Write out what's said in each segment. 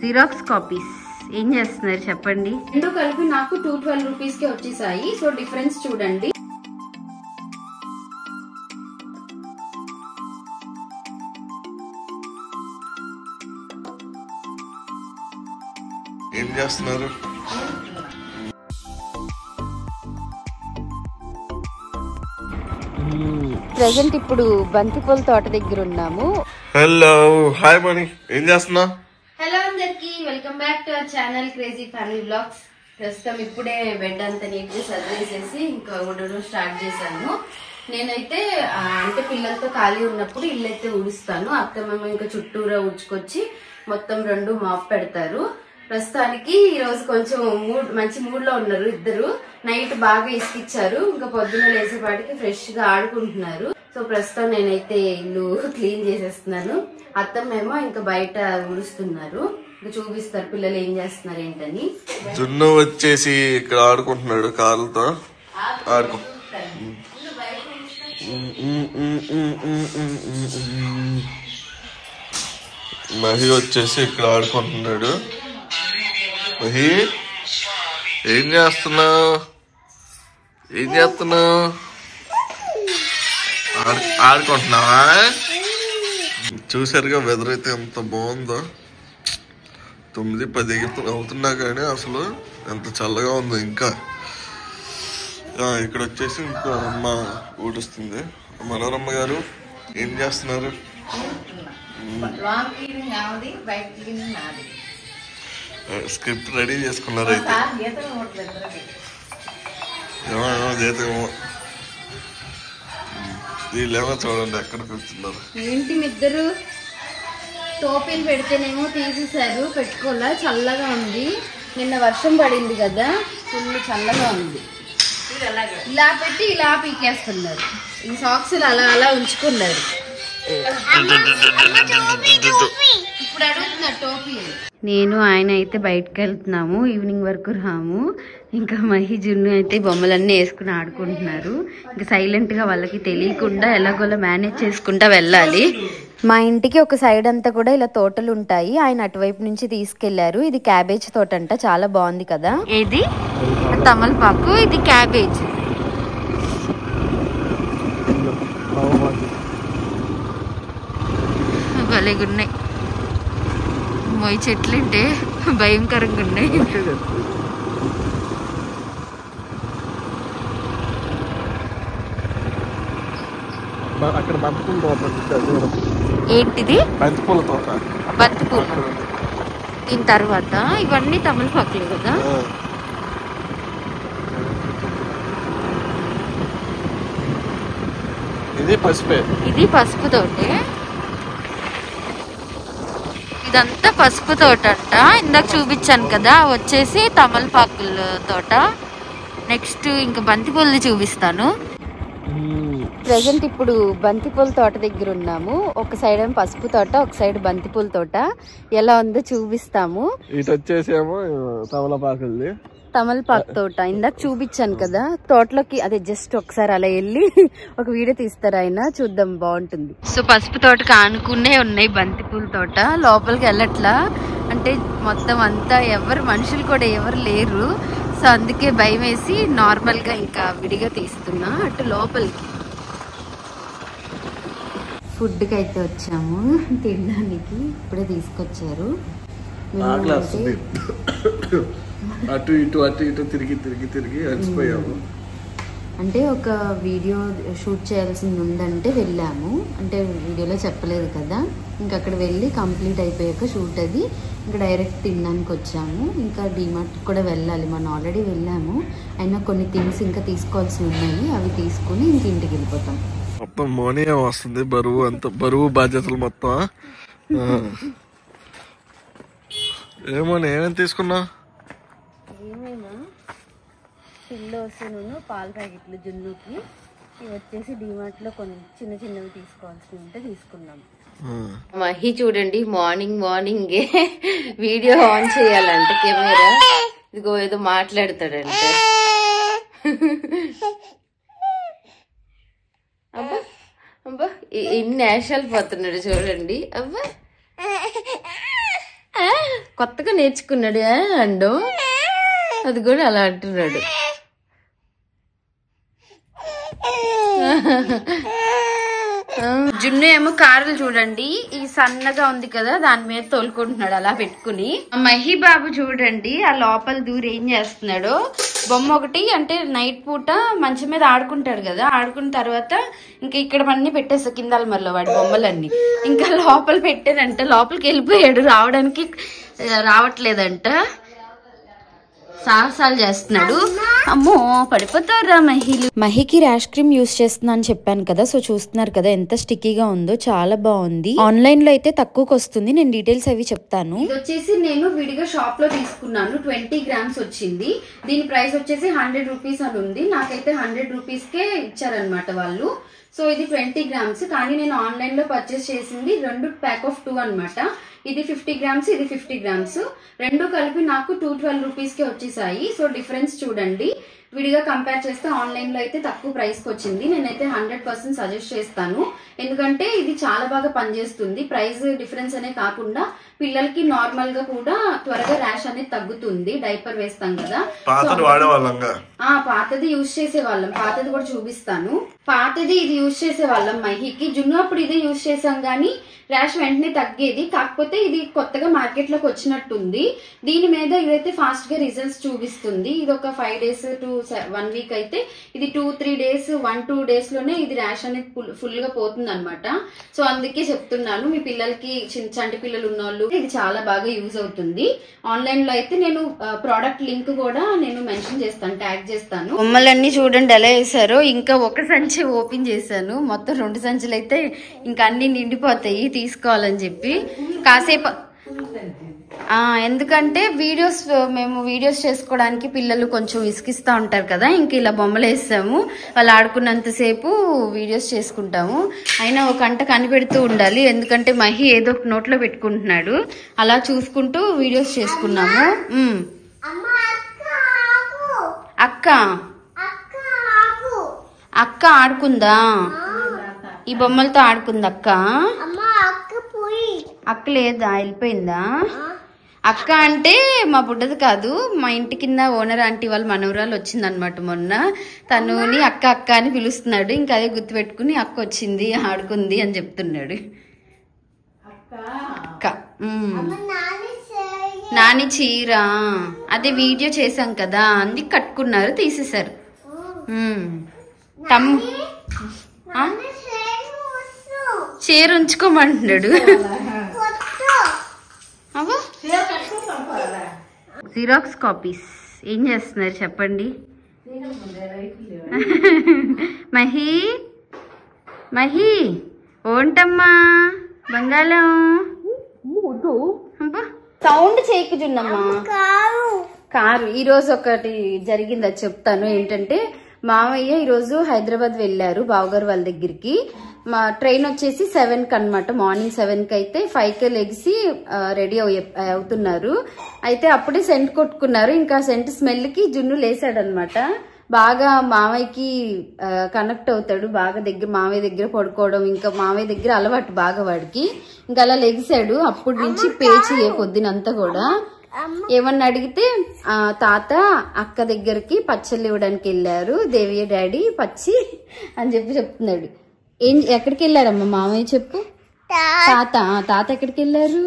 Xerox copies ఏం చేస్తున్నారు చెప్పండి. రెండు కలిపి నాకు 212 రూపీస్ కి వచ్చేసాయి. సో డిఫరెన్స్ చూడండి. ఏం చేస్తున్నారు? ప్రెసెంట్ ఇప్పుడు బంతిపూల తోట దగ్గర ఉన్నాము. హలో హాయ్ మణి, ఏం చేస్తున్నా? హలో అందరికి, welcome back to our channel crazy family vlogs. ప్రస్తుతం ఇప్పుడే బెడ్ అంతా నీట్ గా సర్దేసేసి ఇంకా ఊడడం స్టార్ట్ చేశాను. నేనైతే అంటే పిల్లలతో ఖాళీ ఉన్నప్పుడు ఇల్లు అయితే ఊడుస్తాను. అత్తమ్మ ఇంకా చుట్టూరా ఊడ్చుకొచ్చి మొత్తం 2 మాప్ పెడతారు. ప్రస్తుతానికి ఈ రోజు కొంచెం మంచి మూడ్ లో ఉన్నారు ఇద్దరు. నైట్ బాగా ఇసుకిచ్చారు, ఇంకా పొద్దున్న లేచేపాటికి ఫ్రెష్ గా ఆడుకుంటున్నారు. సో ప్రస్తుతం నేనైతే ఇల్లు క్లీన్ చేసేస్తున్నాను. అత్తమ్మేమో ఇంకా బయట ఊడుస్తున్నారు. ఇంకా చూపిస్తారు పిల్లలు ఏం చేస్తున్నారు ఏంటని. జున్ను వచ్చేసి ఇక్కడ ఆడుకుంటున్నాడు కాళ్ళతో. ఆడుకో. మహి వచ్చేసి ఇక్కడ ఆడుకుంటున్నాడు. మహి ఏం చేస్తున్నావు? ఆడుకుంటున్నావా? చూసారుగా వెదర్ అయితే ఎంత బాగుందో. 9-10 అవుతున్నా కానీ అసలు ఎంత చల్లగా ఉందో. ఇంకా ఇక్కడ వచ్చేసి ఇంకో అమ్మ ఊడుస్తుంది. మనోరమ్మ గారు ఏం చేస్తున్నారు? స్క్రిప్ట్ రెడీ చేసుకున్నారు అయితే. జీతమో వీళ్ళేమో చూడండి ఎక్కడ కూర్చున్నారు. ఏంటి ఇద్దరు టోపీలు పెడితేనేమో తీసేసారు, పెట్టుకోలే. చల్లగా ఉంది. నిన్న వర్షం పడింది కదా, ఫుల్ చల్లగా ఉంది. ఇలా పెట్టి ఇలా పీకేస్తున్నారు. ఈ సాక్స్ అలా అలా ఉంచుకున్నారు. ఇప్పుడు అడుగుతున్నారు టోపీ. నేను ఆయన అయితే బయటకు వెళ్తున్నాము. ఈవినింగ్ వరకు రాము. ఇంకా మహి జున్ను అయితే బొమ్మలన్నీ వేసుకుని ఆడుకుంటున్నారు. ఇంకా సైలెంట్ గా వాళ్ళకి తెలియకుండా ఎలాగోలా మేనేజ్ చేసుకుంటా వెళ్ళాలి. మా ఇంటికి ఒక సైడ్ అంతా కూడా ఇలా తోటలు ఉంటాయి. ఆయన అటువైపు నుంచి తీసుకెళ్లారు. ఇది క్యాబేజ్ తోట అంట, చాలా బాగుంది కదా. ఏది తమలపాకు, ఇది క్యాబేజ్. భలేగున్నాయి. మొయ్యి చెట్లు అంటే భయంకరంగా ఉన్నాయి. ఏంటిది? బంతిపూల తోట. బంతిపూలు. దీని తర్వాత ఇవన్నీ తమలపాకులు కదా. ఇది పసుపే. ఇది పసుపు తోటే. ఇదంతా పసుపు తోట అంట. ఇందాక చూపించాను కదా, వచ్చేసి తమలపాకుల తోట. నెక్స్ట్ ఇంకా బంతిపూలది చూపిస్తాను. ప్రెసెంట్ ఇప్పుడు బంతిపూల తోట దగ్గర ఉన్నాము. ఒక సైడ్ ఏమో పసుపు తోట, ఒక సైడ్ బంతిపూల తోట. ఎలా ఉందో చూపిస్తాము. ఇటు వచ్చేసేమో తమలపాకులది. తమలపాకు తోట ఇందాక చూపించాను కదా. తోటలోకి అదే జస్ట్ ఒకసారి అలా వెళ్ళి ఒక వీడియో తీస్తారు ఆయన, చూద్దాం, బాగుంటుంది. సో పసుపు తోటకి ఆనుకునే ఉన్నాయి బంతిపూల తోట. లోపలికి వెళ్ళట్లా, అంటే మొత్తం అంతా మనుషులు కూడా ఎవరు లేరు. సో అందుకే భయం వేసి నార్మల్ గా ఇంకా విడిగా తీస్తున్నా. అటు లోపలికి ఫుడ్ కి అయితే వచ్చాము తినడానికి. ఇప్పుడే తీసుకొచ్చారు. అటు ఇటు తిరిగి అలసిపోయాము. అంటే ఒక వీడియో షూట్ చేయాల్సింది ఉందంటే వెళ్ళాము. అంటే వీడియోలో చెప్పలేదు కదా. ఇంకా అక్కడ వెళ్ళి కంప్లీట్ అయిపోయాక షూట్ అది ఇంకా డైరెక్ట్ తినడానికి వచ్చాము. ఇంకా డిమార్ట్ కూడా వెళ్ళాలి. మనం ఆల్రెడీ వెళ్ళాము, అయినా కొన్ని థింగ్స్ ఇంకా తీసుకోవాల్సి ఉన్నాయి. అవి తీసుకుని ఇంక ఇంటికి వెళ్ళిపోతాం. మొత్తం మోనియా వస్తుంది. బరువు బాధ్యతలు మొత్తం. ఏమో ఏమేమి తీసుకున్నా? ఏమేమో పిల్లోసును పాల ప్యాకెట్లు జున్నుకి. ఇవి వచ్చేసి డిమార్ట్ లో కొన్ని చిన్నవి తీసుకోవాల్సి ఉంటే తీసుకున్నాం. మహి చూడండి, మార్నింగే వీడియో ఆన్ చేయాలంటే కెమెరా. ఇదిగో ఏదో మాట్లాడతాడంటే. అబ్బా అబ్బా ఇన్ని యాషాలు పోతున్నాడు చూడండి. అబ్బా కొత్తగా నేర్చుకున్నాడు అండు, అది కూడా అలా అంటున్నాడు. జున్ను ఏమో కారులు చూడండి, ఈ సన్నగా ఉంది కదా దాని మీద తోలుకుంటున్నాడు అలా పెట్టుకుని. మహి బాబు చూడండి ఆ లోపల దూరి ఏం చేస్తున్నాడు. బొమ్మ ఒకటి అంటే నైట్ పూట మంచం మీద ఆడుకుంటాడు కదా, ఆడుకున్న తర్వాత ఇంకా ఇక్కడ అన్ని పెట్టేస్తా కింద అల్మర్లో వాడి బొమ్మలన్నీ. ఇంకా లోపల పెట్టానంట, లోపలికి వెళ్ళిపోయాడు, రావట్లేదంట, సాహసాలు చేస్తున్నాడు. అమ్మో పడిపోతారా మహిళ. మహికి ర్యాష్ క్రీమ్ యూస్ చేస్తున్నా అని చెప్పాను కదా, సో చూస్తున్నారు కదా ఎంత స్టిక్కీగా ఉందో, చాలా బాగుంది. ఆన్లైన్ లో అయితే తక్కువకి వస్తుంది, నేను డీటెయిల్స్ అవి చెప్తాను. ఇది వచ్చేసి నేను విడిగా షాప్ లో తీసుకున్నాను, 20 grams వచ్చింది. దీని ప్రైస్ వచ్చేసి 100 రూపీస్ అని ఉంది, నాకైతే 100 రూపీస్ కే ఇచ్చారనమాట వాళ్ళు. సో ఇది 20 grams, కానీ నేను ఆన్లైన్ లో పర్చేస్ చేసింది 2 ప్యాక్ ఆఫ్ 2 అనమాట. ఇది 50 grams, ఇది 50 grams, రెండు కలిపి నాకు 212 రూపీస్ కి వచ్చేసాయి. సో డిఫరెన్స్ చూడండి, విడిగా కంపేర్ చేస్తే ఆన్లైన్ లో అయితే తక్కువ ప్రైస్ కి వచ్చింది. నేనైతే 100% సజెస్ట్ చేస్తాను, ఎందుకంటే ఇది చాలా బాగా పనిచేస్తుంది. ప్రైస్ డిఫరెన్స్ అనే కాకుండా పిల్లలకి నార్మల్ గా కూడా త్వరగా ర్యాష్ అనేది తగ్గుతుంది, డైపర్ వేస్తాం కదా. పాతది యూజ్ చేసే వాళ్ళం, పాతది కూడా చూపిస్తాను. పాతది ఇది యూజ్ చేసే వాళ్ళం మహికి, జున్ను అప్పుడు ఇదే యూజ్ చేసాం గానీ ర్యాష్ వెంటనే తగ్గేది. కాకపోతే ఇది కొత్తగా మార్కెట్ లోకి వచ్చినట్టుంది, దీని మీద ఇదైతే ఫాస్ట్ గా రిజల్ట్స్ చూపిస్తుంది. ఇది ఒక 5 days to 1 week అయితే, ఇది 2-3 days 1-2 days లోనే ఇది ర్యాష్ అనేది ఫుల్ గా పోతుంది అనమాట. సో అందుకే చెప్తున్నాను, మీ పిల్లలకి చంటి పిల్లలు ఉన్న వాళ్ళు ఇది చాలా బాగా యూజ్ అవుతుంది. ఆన్లైన్ లో అయితే నేను ప్రోడక్ట్ లింక్ కూడా నేను మెన్షన్ చేస్తాను, ట్యాగ్ చేస్తాను. బొమ్మలన్నీ చూడండి ఎలా వేసారో. ఇంకా ఒక సంచి ఓపెన్ చేశాను, మొత్తం 2 సంచులు అయితే ఇంకా అన్ని నిండిపోతాయి తీసుకోవాలని చెప్పి. కాసేపు ఎందుకంటే మేము వీడియోస్ చేసుకోవడానికి పిల్లలు కొంచెం విసిగిస్తూ ఉంటారు కదా, ఇంక ఇలా బొమ్మలు వేస్తాము, వాళ్ళు ఆడుకున్నంతసేపు వీడియోస్ చేసుకుంటాము. అయినా ఒక గంట కనిపెడుతూ ఉండాలి, ఎందుకంటే మహి ఏదో ఒక నోట్లో పెట్టుకుంటున్నాడు, అలా చూసుకుంటూ వీడియోస్ చేసుకున్నాము. అక్క ఆడుకుందా, ఈ బొమ్మలతో ఆడుకుందా అక్క? అక్క లేదా, వెళ్ళిపోయిందా? అక్క అంటే మా బుడ్డది కాదు, మా ఇంటి కింద ఓనర్ ఆంటీ వాళ్ళ మనవరాలు వచ్చిందనమాట మొన్న, తనుని అక్క అక్క అని పిలుస్తున్నాడు. ఇంకా అదే గుర్తుపెట్టుకుని అక్క వచ్చింది ఆడుకుంది అని చెప్తున్నాడు. అక్క నాని చీర అదే వీడియో చేసాం కదా, అందుకు కట్టుకున్నారు, తీసేశారు. చీర ఉంచుకోమంటున్నాడు. జిరాక్స్ కాపీస్ ఏం చేస్తున్నారు చెప్పండి. మహి ఓంటమ్మా బంగాళం సౌండ్ చేయకు జున్నమ్మా. కారు ఈరోజు ఒకటి జరిగింది, అది చెప్తాను. ఏంటంటే మామయ్య ఈరోజు హైదరాబాద్ వెళ్ళారు బావగారు వాళ్ళ దగ్గరికి. మా ట్రైన్ వచ్చేసి 7కి అనమాట, మార్నింగ్ 7కి అయితే 5కి లెగిసి రెడీ అవుతున్నారు. అయితే అప్పుడే సెంట్ కొట్టుకున్నారు, ఇంకా సెంట్ స్మెల్ కి జున్ను లేసాడనమాట. బాగా మామయ్యకి కనెక్ట్ అవుతాడు, బాగా మామయ్య దగ్గర పడుకోవడం, ఇంకా మామయ్య దగ్గర అలవాటు బాగా వాడికి. ఇంకా అలా లెగిసాడు, అప్పటి నుంచి పేచి పొద్దునంతా కూడా. ఏమన్నా అడిగితే తాత అక్క దగ్గరికి పచ్చళ్ళు ఇవ్వడానికి వెళ్ళారు, దేవియ డాడీ పచ్చి అని చెప్తున్నాడు. ఎక్కడికి వెళ్ళారమ్మా మామయ్య చెప్పు. తాత ఎక్కడికి వెళ్ళారు?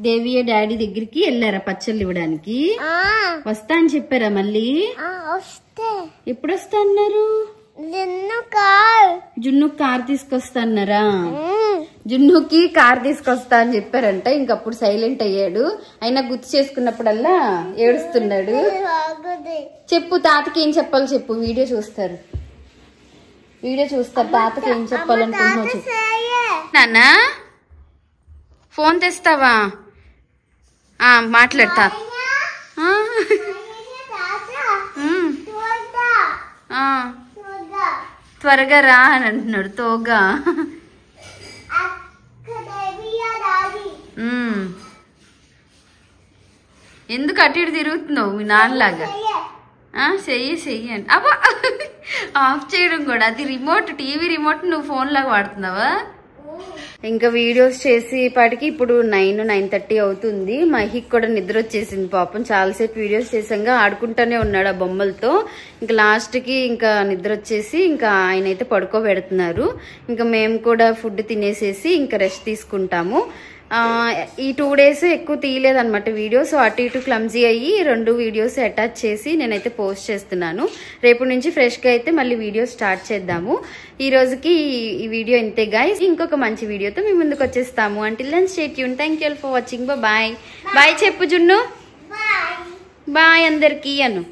దేవియ డాడీ దగ్గరికి వెళ్ళారా పచ్చళ్ళు ఇవ్వడానికి? వస్తా అని చెప్పారా మళ్ళీ? ఎప్పుడు వస్తా అన్నారు? జున్ను కార్ తీసుకొస్తా అన్నారా? జున్నుకి కార్ తీసుకొస్తా అని చెప్పారంట. ఇంకప్పుడు సైలెంట్ అయ్యాడు, అయినా గుర్తు చేసుకున్నప్పుడల్లా ఏడుస్తున్నాడు. చెప్పు తాతకి ఏం చెప్పాలో చెప్పు, వీడియో చూస్తారు తాతకి ఏం చెప్పాలనుకుంటున్నావు చెప్పు. నాన్న ఫోన్ తెస్తావా? మాట్లాడతా. త్వరగా రా అని అంటున్నాడు. తోగా ఎందుకు అటు ఇటు తిరుగుతున్నావు మీ నాన్నలాగా? చెయ్యి అండి. అబ్బా ఆఫ్ చేయడం కూడా, అది రిమోట్, టీవీ రిమోట్ నువ్వు ఫోన్ లాగా వాడుతున్నావా? ఇంకా వీడియోస్ చేసేపాటికి ఇప్పుడు 9:30 అవుతుంది. మహికి కూడా నిద్ర వచ్చేసింది పాపం. చాలాసేపు వీడియోస్ చేసాక ఆడుకుంటూనే ఉన్నాడు ఆ బొమ్మలతో. ఇంకా లాస్ట్ కి ఇంకా నిద్ర వచ్చేసి ఇంకా ఆయన అయితే పడుకోబెడుతున్నారు. ఇంకా మేము కూడా ఫుడ్ తినేసేసి ఇంకా రెస్ట్ తీసుకుంటాము. ఈ 2 days ఎక్కువ తీయలేదన్నమాట వీడియో. సో అటు ఇటు క్లమ్జీ అయ్యి 2 వీడియోస్ అటాచ్ చేసి నేనైతే పోస్ట్ చేస్తున్నాను. రేపు నుంచి ఫ్రెష్గా అయితే మళ్ళీ వీడియో స్టార్ట్ చేద్దాము. ఈ రోజుకి ఈ వీడియో ఇంతే గైస్. ఇంకొక మంచి వీడియోతో మీ ముందుకు వచ్చేస్తాము. Until then stay tune. Thank you for watching. Bye bye చెప్పు జున్ను. బాయ్ అందరికీ అను.